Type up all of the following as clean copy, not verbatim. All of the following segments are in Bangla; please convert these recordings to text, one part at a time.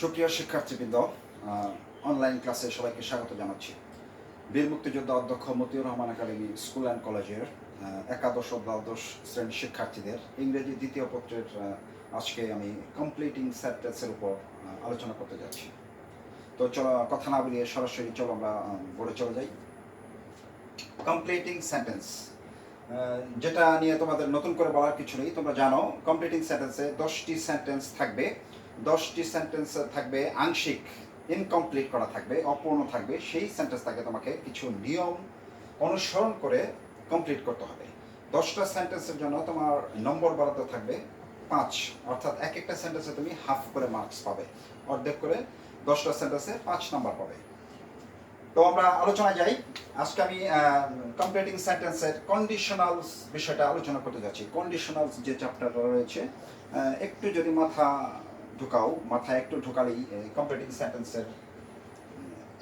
সুপ্রিয় শিক্ষার্থীবৃন্দ, অনলাইন ক্লাসে সবাইকে স্বাগত জানাচ্ছি। বীর মুক্তিযোদ্ধা অধ্যক্ষ Matiur Rahman academy school and কলেজের একাদশ ও দ্বাদশ শ্রেণীর শিক্ষার্থীদের ইংরেজি দ্বিতীয় পত্রের আজকে আমি কমপ্লিটিং সেন্টেন্সের উপর আলোচনা করতে যাচ্ছি। তো চলো কথা না বলিয়ে সরাসরি চলো আমরা বোর্ডে চলে যাই। কমপ্লিটিং সেন্টেন্স, যেটা নিয়ে তোমাদের নতুন করে বলার কিছু নেই, তোমরা জানো। কমপ্লিটিং সেন্টেন্সে 10টি সেন্টেন্স থাকবে। 10টি সেন্টেন্স থাকবে আংশিক, ইনকমপ্লিট করা থাকবে, অপূর্ণ থাকবে। সেই সেন্টেন্সটাকে তোমাকে কিছু নিয়ম অনুসরণ করে কমপ্লিট করতে হবে। 10টা সেন্টেন্সের জন্য তোমার নম্বর বরাদ্দ থাকবে 5, অর্থাৎ এক একটা সেন্টেন্সে তুমি হাফ করে মার্কস পাবে, অর্ধেক করে 10টা সেন্টেন্সে 5 নাম্বার পাবে। তো আমরা আলোচনায় যাই। আজকে আমি কমপ্লিটিং সেন্টেন্সের কন্ডিশনালস বিষয়টা আলোচনা করতে যাচ্ছি। কন্ডিশনালস যে চ্যাপ্টারটা রয়েছে, একটু যদি মাথায় একটু ঢোকালেই কমপ্লিটিং সেন্টেন্সের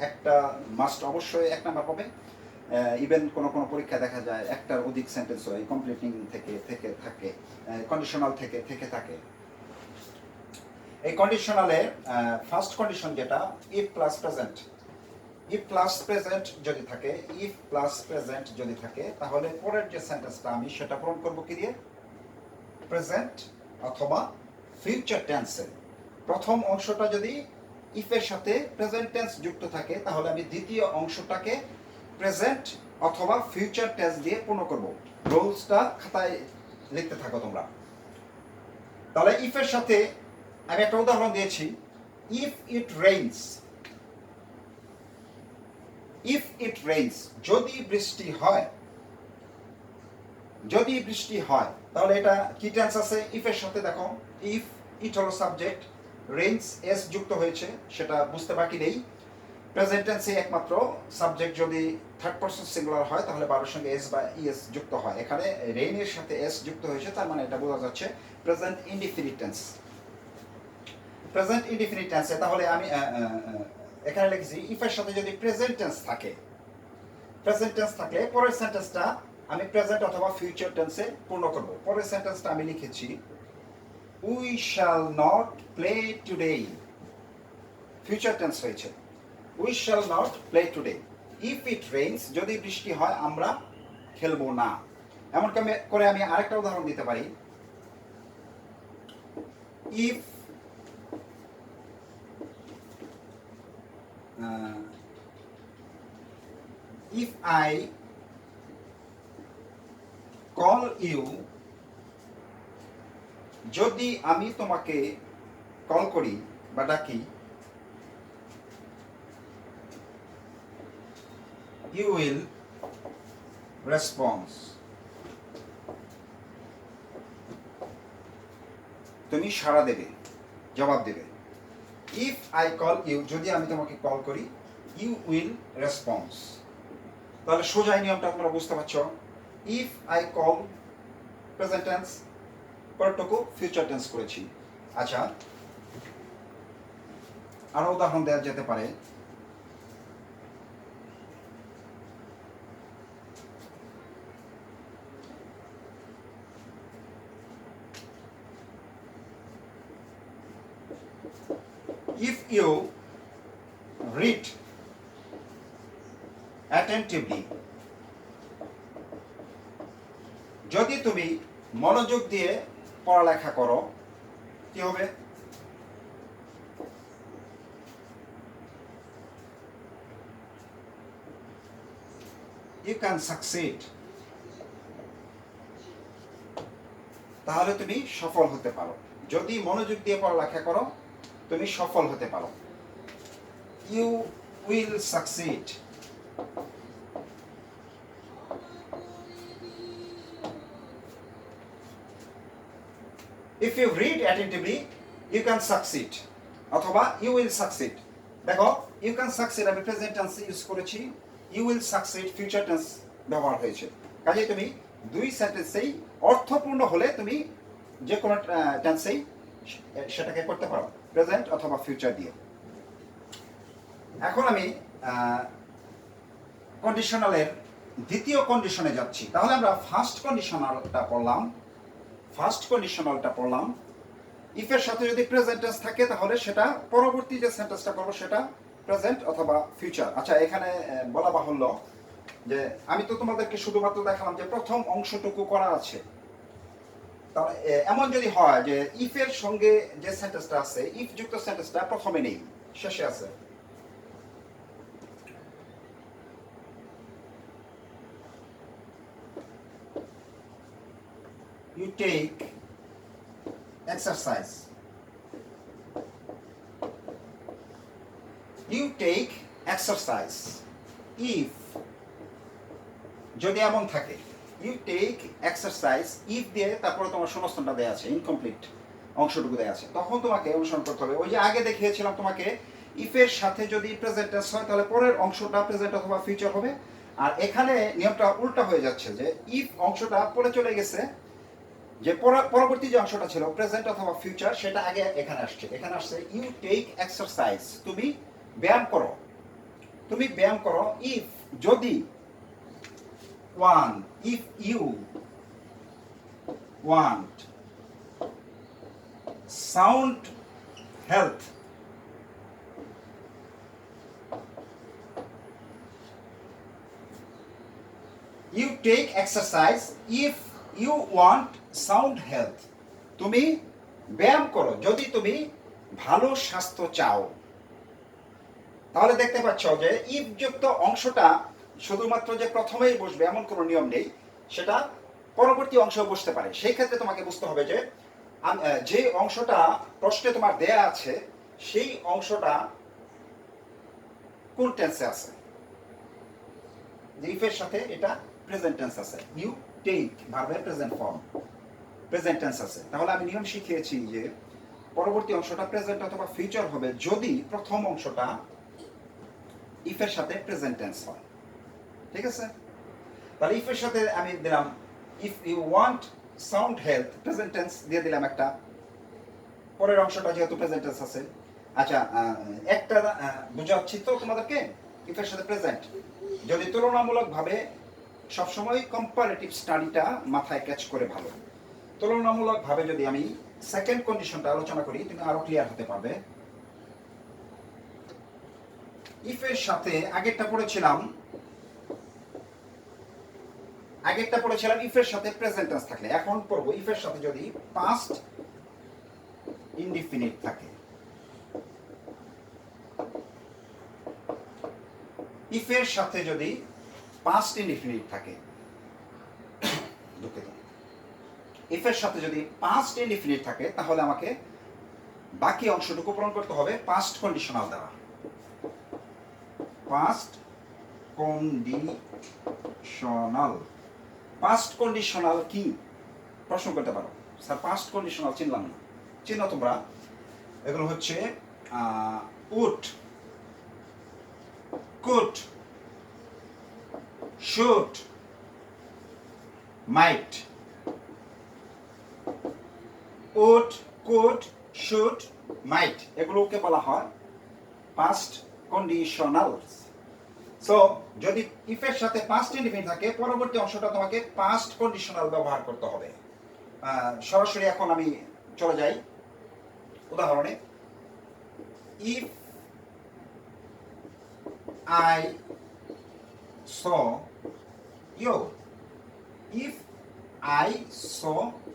একটা মাস্ট অবশ্যই 1 নাম্বার পাবে। ইভেন কোনো পরীক্ষা দেখা যায় একটার অধিক সেন্টেন্স হয় কমপ্লিটিং থেকে থাকে, কন্ডিশনাল থেকে থাকে। এই কন্ডিশনালের ফার্স্ট কন্ডিশন যেটা if plus present. If plus present যদি থাকে তাহলে পরের যে সেন্টেন্সটা আমি সেটা পূরণ করব কি দিয়ে? প্রেজেন্ট অথবা ফিউচার টেন্সে। প্রথম অংশটা যদি ইফের সাথে প্রেজেন্ট টেন্স যুক্ত থাকে তাহলে আমি দ্বিতীয় অংশটাকে প্রেজেন্ট অথবা ফিউচার টেন্স দিয়ে পূর্ণ করব। রুলসটা খাতায় লিখতে থাকো তোমরা। তাহলে ইফের সাথে আমি একটা উদাহরণ দিয়েছি, if it rains. If it rains, যদি বৃষ্টি হয় তাহলে এটা কি টেন্স আছে? ইফের সাথে দেখো, ইফ ইট হলো সাবজেক্ট, রেইনস এস যুক্ত হয়েছে, সেটা বুঝতে বাকি নেই। প্রেজেন্ট টেন্সে একমাত্র সাবজেক্ট যদি থার্ড পারসন সিঙ্গুলার হয় তাহলে বারোর সঙ্গে এস বা ইএস যুক্ত হয়। এখানে রেইনের সাথে এস যুক্ত হয়েছে, তার মানে এটা বোঝা যাচ্ছে present indefinite tense. Present indefinite টেন্সে তাহলে আমি এখানে লিখেছি ইফের সাথে যদি প্রেজেন্ট টেন্স থাকলে পরের সেন্টেন্সটা আমি প্রেজেন্ট অথবা ফিউচার টেন্সে পূর্ণ করব। পরের সেন্টেন্সটা আমি লিখেছি we shall not play today. Future tense হয়েছে, we shall not play today. If it rains, যদি বৃষ্টি হয় আমরা খেলবো না। এমন করে আমি আরেকটা উদাহরণ দিতে পারি, if if I call you, যদি আমি তোমাকে কল করি বা ডাকি, you will respond, তুমি সাড়া দেবে, জবাব দেবে। ইফ আই কল ইউ, যদি আমি তোমাকে কল করি, ইউ উইল রেসপন্স। তাহলে সোজা নিয়মটা তোমরা বুঝতে পারছো। If I call present tense, পরটুকু ফিউচার টেন্স করেছি। আচ্ছা, আরো উদাহরণ দেওয়া যেতে পারে। If you read attentively, যদি তুমি মনোযোগ দিয়ে পড়ালেখা করো কি হবে? You can succeed, তাহলে তুমি সফল হতে পারো। যদি মনোযোগ দিয়ে পড়ালেখা করো তুমি সফল হতে পারো। You will succeed. If you read attentively you can succeed অথবা ইউ উইল সাকসিড। দেখো, ইউ ক্যান সাকসিড আমি প্রেজেন্ট টেন্স ইউজ করেছি, you will succeed future tense ব্যবহার হয়েছে। কাজে তুমি দুই সেন্টেন্সেই অর্থপূর্ণ হলে তুমি যে কোনো টেন্সেই সেটাকে করতে পারো, প্রেজেন্ট অথবা ফিউচার দিয়ে। এখন আমি কন্ডিশনালের দ্বিতীয় কন্ডিশনে যাচ্ছি। তাহলে আমরা ফার্স্ট কন্ডিশনালটা পড়লাম, ইফ এর সাথে যদি প্রেজেন্ট টেন্স থাকে তাহলে সেটা পরবর্তী যে সেন্টেন্সটা করবো সেটা প্রেজেন্ট অথবা ফিউচার। আচ্ছা, এখানে বলা বাহুল্য যে আমি তো তোমাদেরকে শুধুমাত্র দেখালাম যে প্রথম অংশটুকু করা আছে। তাহলে এমন যদি হয় যে ইফ এর সঙ্গে যে সেন্টেন্সটা আছে, ইফ যুক্ত সেন্টেন্সটা প্রথমে নেই, শেষে আছে। You take exercise. You take exercise. If যদি এমন থাকে, you take exercise, if দিয়ে তারপরে তোমার শূন্যস্থানটা দেয়া আছে, ইনকমপ্লিট অংশটুকু দেয়া আছে, তখন তোমাকে অনুসরণ করতে হবে। ওই যে আগে দেখিয়েছিলাম তোমাকে, ইফ এর সাথে যদি প্রেজেন্ট টেন্স হয় তাহলে পরের অংশটা প্রেজেন্ট অথবা ফিউচার হবে। আর এখানে নিয়মটা উল্টা হয়ে যাচ্ছে যে ইফ অংশটা পরে চলে গেছে, যে পরবর্তী যে অংশটা ছিল প্রেজেন্ট অথবা ফিউচার, সেটা আগে এখানে আসছে। এখানে আসছে ইউ টেক এক্সারসাইজ, তুমি ব্যায়াম করো, তুমি ব্যায়াম করো। ইফ যদি want, if you want sound health, you take exercise if you want sound health, তুমি ব্যায়াম করো যদি তুমি ভালো স্বাস্থ্য চাও। তাহলে দেখতে পাচ্ছ যে ইফ যুক্ত অংশটা শুধুমাত্র যে প্রথমেই বসবে এমন কোনো নিয়ম নেই, সেটা পরবর্তী অংশ বসতে পারে। সেই ক্ষেত্রে তোমাকে বুঝতে হবে যে যে অংশটা প্রশ্নে তোমার দেয়া আছে সেই অংশটা কোন টেন্সে আছে। ইফের সাথে এটা প্রেজেন্ট টেন্স আছে, ইউ টেক ভার্বের প্রেজেন্ট ফর্ম, প্রেজেন্ট টেন্স আছে। তাহলে আমি নিয়ম শিখিয়েছি যে পরবর্তী অংশটা প্রেজেন্ট অথবা ফিউচার হবে যদি প্রথম অংশটা ইফের সাথে প্রেজেন্ট টেন্স হয়। ঠিক আছে? তাহলে ইফের সাথে আমি দিলাম if you want sound health, present tense দিয়ে দিলাম একটা, পরের অংশটা যেহেতু প্রেজেন্ট টেন্স আছে। আচ্ছা, একটা বুঝাচ্ছি তো তোমাদেরকে, ইফের সাথে প্রেজেন্ট যদি তুলনামূলকভাবে সবসময় কম্পারেটিভ স্টাডিটা মাথায় ক্যাচ করে ভালো, তুলনামূলকভাবে যদি আমি সেকেন্ড কন্ডিশনটা আলোচনা করি তুমি আরো ক্লিয়ার হতে পারবে। ইফের সাথে আগেরটা পড়েছিলাম ইফের সাথে প্রেজেন্ট টেন্স থাকলে, এখন পড়বো ইফের সাথে যদি পাস্ট ইনডিফিনিট থাকে। ইফের সাথে যদি পাস্ট ইনডিফিনিট থাকে, দুঃখিত, ইফের সাথে যদি পাস্ট ইনডিফিনিট থাকে তাহলে আমাকে বাকি অংশটুকু পূরণ করতে হবে পাস্ট কন্ডিশনাল দ্বারা। পাস্ট কন্ডিশনাল, পাস্ট কন্ডিশনাল কি প্রশ্ন করতে পারো, স্যার পাস্ট কন্ডিশনাল চিনলাম না। চিনো তোমরা, এগুলো হচ্ছে would, could, should, might. Would, could, should, might এগুলোকে বলা হয় পাস্ট কন্ডিশনাল। সো যদি ইফের সাথে পাস্ট ইনডিফিনিট থাকে পরবর্তী অংশটা তোমাকে পাস্ট কন্ডিশনাল ব্যবহার করতে হবে। সরাসরি এখন আমি চলে যাই উদাহরণে। If I saw you, if I saw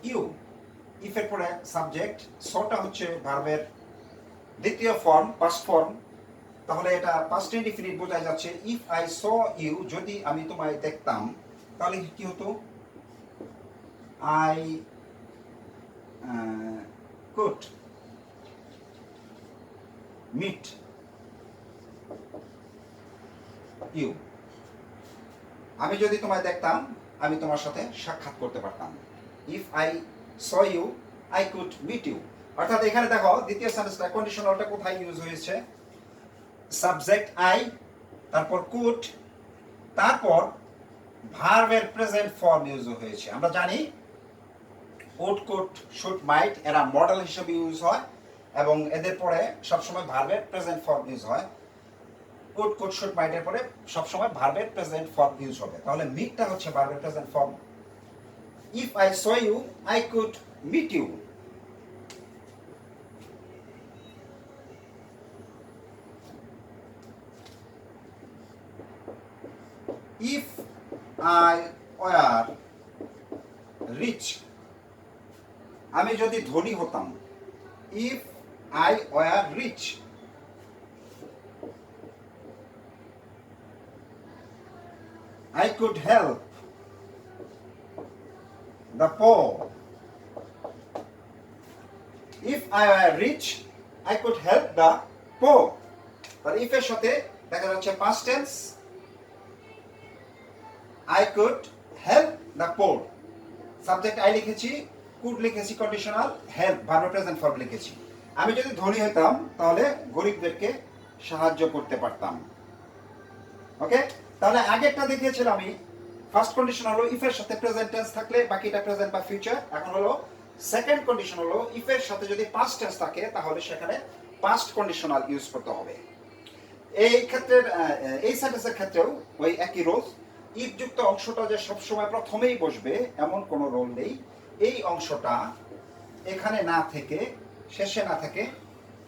you, ইফের পরে সাবজেক্ট, সটা হচ্ছে ভার্বের দ্বিতীয় ফর্ম, পাস্ট ফর্ম। তাহলে এটা পাস্ট ইনডিফিনিট বোঝাই যাচ্ছে। ইফ আই স ইউ, যদি আমি তোমায় দেখতাম তাহলে কি হতো, আই কুড মিট ইউ, আমি যদি তোমায় দেখতাম আমি তোমার সাথে সাক্ষাৎ করতে পারতাম। If I saw you I could meet you. অর্থাৎ এখানে দেখো দ্বিতীয় সেন্টেন্সটা কন্ডিশনালটা কোথায় ইউজ হয়েছে, সাবজেক্ট আই, তারপর কুড, তারপর ভার্বের প্রেজেন্ট ফর্ম ইউজ হয়েছে। আমরা জানি উড, কুড, শুড, মাইট এরা মডেল হিসেবে ইউজ হয় এবং এদের পরে সবসময় ভার্বের প্রেজেন্ট ফর্ম ইউজ হয়। উড, কুড, শুড, মাইটের পরে সবসময় ভার্বের প্রেজেন্ট ফর্ম ইউজ হবে। তাহলে মিটটা হচ্ছে ভার্বের present form. If I saw you I could meet you. I were rich, আমি যদি ধনী হতাম, if I were rich. I could help the poor. If I were rich, I could help the poor. তাহলে if এর সাথে দেখা যাচ্ছে past tense, I could help the poor. Subject I লিখেছি, কুড লিখেছি conditional, help verb present form লিখেছি। আমি যদি ধনী হইতাম তাহলে গরিবদেরকে সাহায্য করতে পারতাম। ওকে, তাহলে আগেরটা দেখিয়েছিলাম আমি, ফার্স্ট কন্ডিশন হলো ইফ এর সাথে প্রেজেন্ট টেন্স থাকলে বাকিটা প্রেজেন্ট বা ফিউচার। এখন হলো সেকেন্ড কন্ডিশন হলো ইফ এর সাথে যদি পাস্ট টেন্স থাকে তাহলে সেখানে পাস্ট কন্ডিশনাল ইউজ করতে হবে। এই ক্ষেত্রে এই সেন্টেন্সের ক্ষেত্রেও ওই একই রোল। ইফ যুক্ত অংশটা যে সবসময় প্রথমেই বসবে এমন কোনো রোল নেই। এই অংশটা এখানে না থেকে, শেষে না থেকে,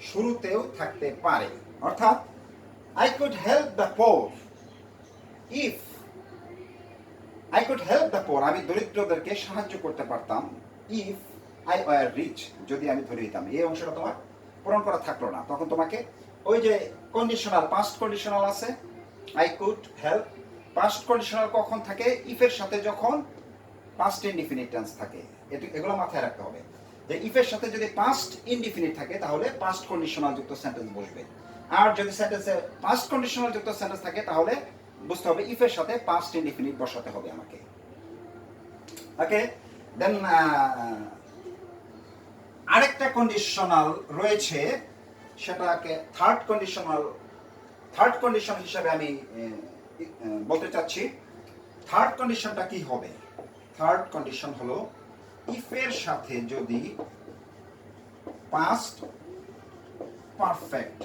শুরুতেও থাকতে পারে। অর্থাৎ I could help the poor if I could help the poor, আমি দরিদ্রদেরকে সাহায্য করতে পারতাম if I were rich, যদি আমি ধরে দিতাম। এই অংশটা তোমার পূরণ করা থাকলো না, তখন তোমাকে ওই যে কন্ডিশনাল পাস্ট কন্ডিশনাল আছে I could help, past conditional কখন থাকে? if এর সাথে যখন পাস্ট ইনডিফিনিট টেন্স থাকে। এগুলো মাথায় রাখতে হবে যে if এর সাথে যদি পাস্ট ইনডিফিনিট থাকে তাহলে পাস্ট কন্ডিশনাল যুক্ত সেন্টেন্স বসবে, আর যদি সেন্টেন্সে পাস্ট কন্ডিশনাল যুক্ত সেন্টেন্স থাকে তাহলে বুঝতে হবে ইফ এর সাথে পাস্ট ইনডিফিনিট বসাতে হবে আমাকে। ওকে, দেন আরেকটা কন্ডিশনাল রয়েছে, সেটাকে থার্ড কন্ডিশন হিসেবে আমি বলতে চাচ্ছি। থার্ড কন্ডিশনটা কি হবে? থার্ড কন্ডিশন হলো ইফ এর সাথে যদি পাস্ট পারফেক্ট,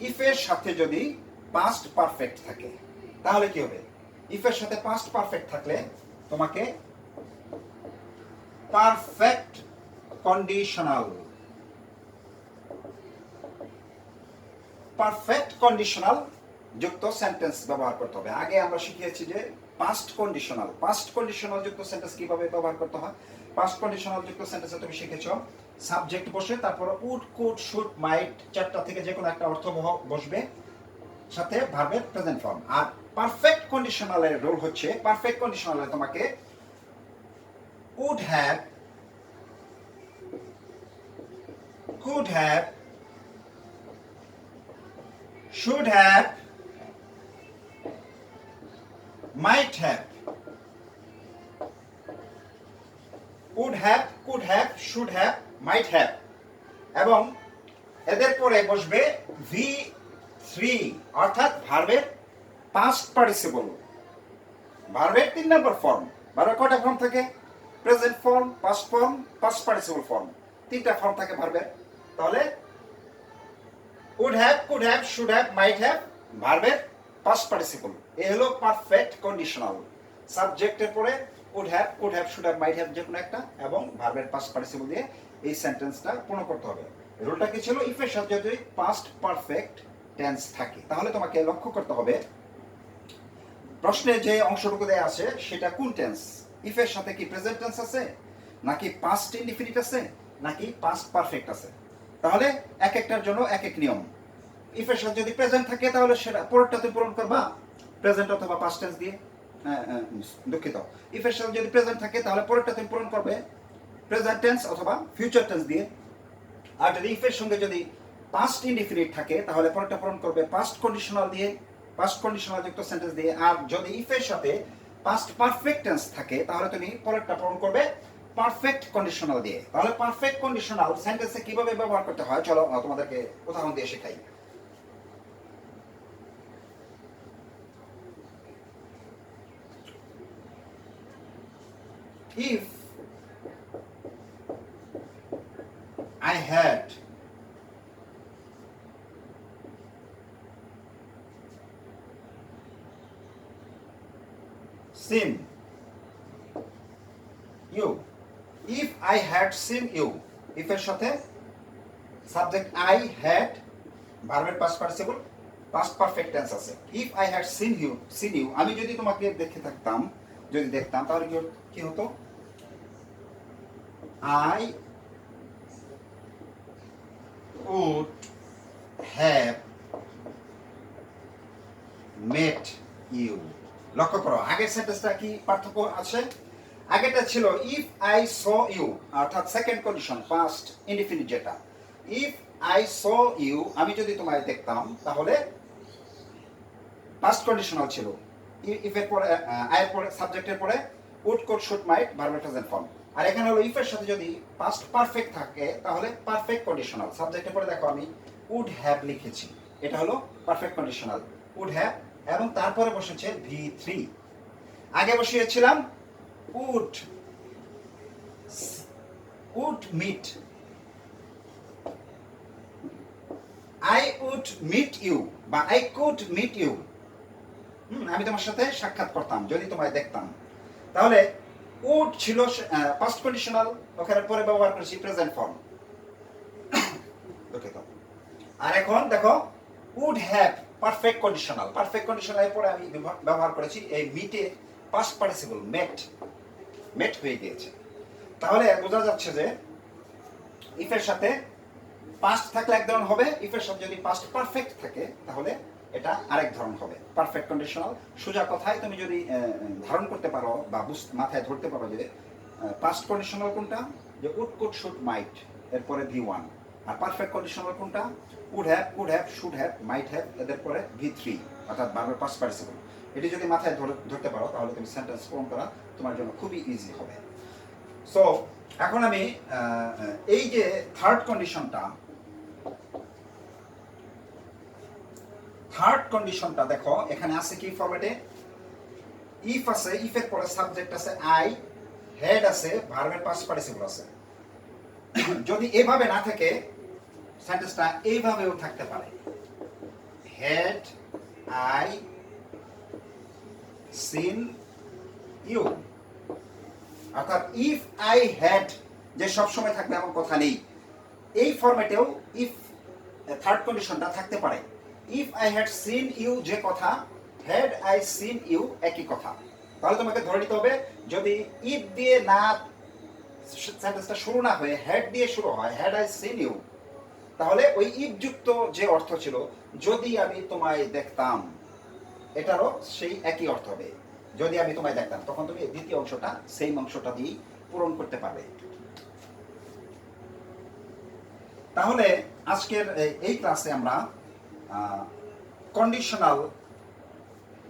ইফ এর সাথে যদি পাস্ট পারফেক্ট থাকে তাহলে কি হবে? ইফ এর সাথে পাস্ট পারফেক্ট থাকলে তোমাকে পারফেক্ট কন্ডিশনাল যুক্ত সেন্টেন্স ব্যবহার করতে হবে। আগে আমরা শিখিয়েছি যে পাস্ট কন্ডিশনাল যুক্ত সেন্টেন্স কিভাবে ব্যবহার করতে হয়। পাস্ট কন্ডিশনাল যুক্ত সেন্টেন্সে তুমি শিখেছো সাবজেক্ট বসে, তারপর উড, কুড, শুড, মাইট চারটা থেকে যে কোনো একটা অর্থবহ বসবে, সাথে ভার্বের প্রেজেন্ট ফর্ম। আর পারফেক্ট কন্ডিশনালের রোল হচ্ছে, পারফেক্ট কন্ডিশনালে তোমাকে would have, could have, should have, might have, would have, could have, should have, might have, এবং এদের পরে বসবে V3 অর্থাৎ ভার্বের পাস্ট পার্টিসিপল, ভার্বের 3 নম্বর ফর্ম। ভার্বের কয়টা ফর্ম থাকে? Present form, past form, past participle form, 3টা ফর্ম থাকে ভার্বের। তাহলে would have, could have, should have, might have ভার্বের পাস্ট পার্টিসিপল। এই হলো পারফেক্ট কন্ডিশনাল। সাবজেক্টের পরে would have, could have, should have, might have যে কোনো একটা এবং ভার্বের পাস্ট পার্টিসিপল দিয়ে এই সেন্টেন্সটা পূর্ণ করতে হবে। রুলটা কি ছিল? ইফ এর সাথে যদি পাস্ট পারফেক্ট টেন্স থাকে তাহলে তোমাকে লক্ষ্য করতে হবে প্রশ্নে যে অংশটুকু দেয়া আছে সেটা কোন টেন্স। ইফ এর সাথে কি প্রেজেন্ট টেন্স আছে, নাকি পাস্ট ইনডিফিনিট আছে, নাকি পাস্ট পারফেক্ট আছে। তাহলে এক একটার জন্য এক এক নিয়ম। ইফ এর সাথে যদি প্রেজেন্ট থাকে তাহলে সেটা পরেরটা তুমি পূরণ করবা প্রেজেন্ট অথবা পাস্ট টেন্স দিয়ে। দুঃখিত, ইফ এর সাথে যদি প্রেজেন্ট থাকে তাহলে পরেরটা তুমি পূরণ করবে প্রেজেন্ট টেন্স অথবা ফিউচার টেন্স দিয়ে। আর যদি ইফ এর সঙ্গে যদি পাস্ট ইনডিফিনিট থাকে তাহলে পরেরটা পূরণ করবে পাস্ট কন্ডিশনাল দিয়ে, পাস্ট কন্ডিশনাল যুক্ত সেন্টেন্স দিয়ে। আর যদি ইফ এর সাথে পাস্ট পারফেক্ট টেন্স থাকে তাহলে তুমি পরেরটা পূরণ করবে পারফেক্ট কন্ডিশনাল দিয়ে। তাহলে পারফেক্ট কন্ডিশনাল সেন্টেন্সে কিভাবে ব্যবহার করতে হয় চলো তোমাদেরকে উদাহরণ দিয়ে শেখাই। If I had seen you, if I had seen you, if এর সাথে সাবজেক্ট I had ভার্বের past participle past perfect tense আছে। If I had seen you, আমি যদি তোমাকে দেখে থাকতাম, যদি দেখতাম, তাহলে কি হতো? I would have met you. লক্ষ্য করো আগের সেন্টেন্সটা কি পার্থক্য আছে? আগেটা ছিল ইফ আই স ইউ, অর্থাৎ সেকেন্ড কন্ডিশন পাস্ট ইনডিফিনিট যেটা। ইফ আই স ইউ, আমি যদি তোমায় দেখতাম, তাহলে পাস্ট কন্ডিশনাল ছিল। ইফ এর পরে আই এর পরে সাবজেক্টের পরে উড কুড শুড মাইট ভার্বের প্রেজেন্ট ফর্ম। আর এখানে হলো ইফ এর সাথে যদি পাস্ট পারফেক্ট থাকে তাহলে পারফেক্ট কন্ডিশনাল। সাবজেক্টের পরে দেখো আমি উড হ্যাভ লিখেছি, এটা হলো পারফেক্ট কন্ডিশনাল উড হ্যাভ, এবং তারপরে বসেছে V3। আগে বসিয়েছিলাম would meet, I would meet you বা আই কুড মিট ইউ। আমি তোমার সাথে সাক্ষাৎ করতাম যদি তোমায় দেখতাম। তাহলে উড ছিল পাস্ট কন্ডিশনাল, ওখানে পরে ব্যবহার করেছি প্রেজেন্ট ফর্ম। আর এখন দেখো would have perfect conditional, perfect কন্ডিশনালের পরে আমি ব্যবহার করেছি এই মিটে পাস্ট পার্টিসিপল মেট হয়ে গিয়েছে। তাহলে বোঝা যাচ্ছে যে ইফের সাথে পাস্ট থাকলে এক ধরন হবে, ইফের সাথে যদি পাস্ট পারফেক্ট থাকে তাহলে এটা আরেক ধরন হবে পারফেক্ট কন্ডিশনাল। সোজা কথায় তুমি যদি ধারণ করতে পারো বা মাথায় ধরতে পারো যে পাস্ট কন্ডিশনাল কোনটা, যে উড কুড শুড মাইট এরপরে V1, আর পারফেক্ট কন্ডিশনাল কোনটা, would have, could have, should have, might have, এদের পরে V3, অর্থাৎ ভার্বের পাস্ট পার্টিসিপল। এটি যদি মাথায় ধরতে পারো তাহলে তুমি সেন্টেন্স ফর্ম করা তোমার জন্য খুবই ইজি হবে। সো এখন আমি এই যে থার্ড কন্ডিশনটা দেখো এখানে আছে কি ফরম্যাটে, ইফ আছে, ইফের পরে সাবজেক্ট আছে আই, হেড আছে, ভার্বের পাস্ট পার্টিসিপল আছে। যদি এভাবে না থাকে সেন্টেন্সটা এইভাবেও থাকতে পারে, হেড আই সিন ইউ, অর্থাৎ ইফ আই হ্যাড যে সবসময় থাকবে এমন কথা নেই, এই ফরম্যাটেও ইফ থার্ড কন্ডিশনটা থাকতে পারে। If I had seen you যে কথা, হ্যাড আই সিন ইউ একই কথা। তাহলে তোমাকে ধরে নিতে হবে যদি ইফ দিয়ে না সেন্টেন্সটা শুরু না হয়ে হ্যাড দিয়ে শুরু হয়, হ্যাড আই সিন ইউ, তাহলে ওই ইফ যুক্ত যে অর্থ ছিল যদি আমি তোমায় দেখতাম, এটারও সেই একই অর্থ হবে। যদি আমি তোমায় দেখতাম, তখন তুমি দ্বিতীয় অংশটা সেই অংশটা দিয়ে পূরণ করতে পারবে। তাহলে আজকের এই ক্লাসে আমরা কন্ডিশনাল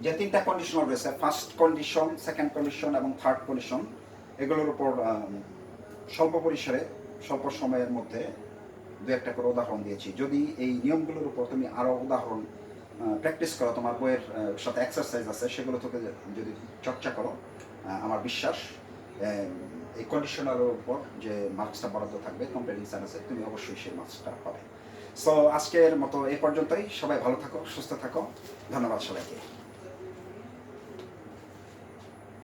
যে তিনটা কন্ডিশনাল রয়েছে, ফার্স্ট কন্ডিশন, সেকেন্ড কন্ডিশন এবং থার্ড কন্ডিশন, এগুলোর উপর স্বল্প পরিসরে স্বল্প সময়ের মধ্যে দু একটা করে উদাহরণ দিয়েছি। যদি এই নিয়মগুলোর উপর তুমি আরও উদাহরণ প্র্যাকটিস করো, তোমার বইয়ের সাথে এক্সারসাইজ আছে, সেগুলো থেকে যদি চর্চা করো, আমার বিশ্বাস এই কন্ডিশনালের উপর যে মার্কসটা বরাদ্দ থাকবে কম্পিটিটিভ সায়েন্সে, তুমি অবশ্যই সেই মার্কসটা পাবে। সো আজকের মতো এই পর্যন্তই। সবাই ভালো থাকো, সুস্থ থাকো, ধন্যবাদ সবাইকে।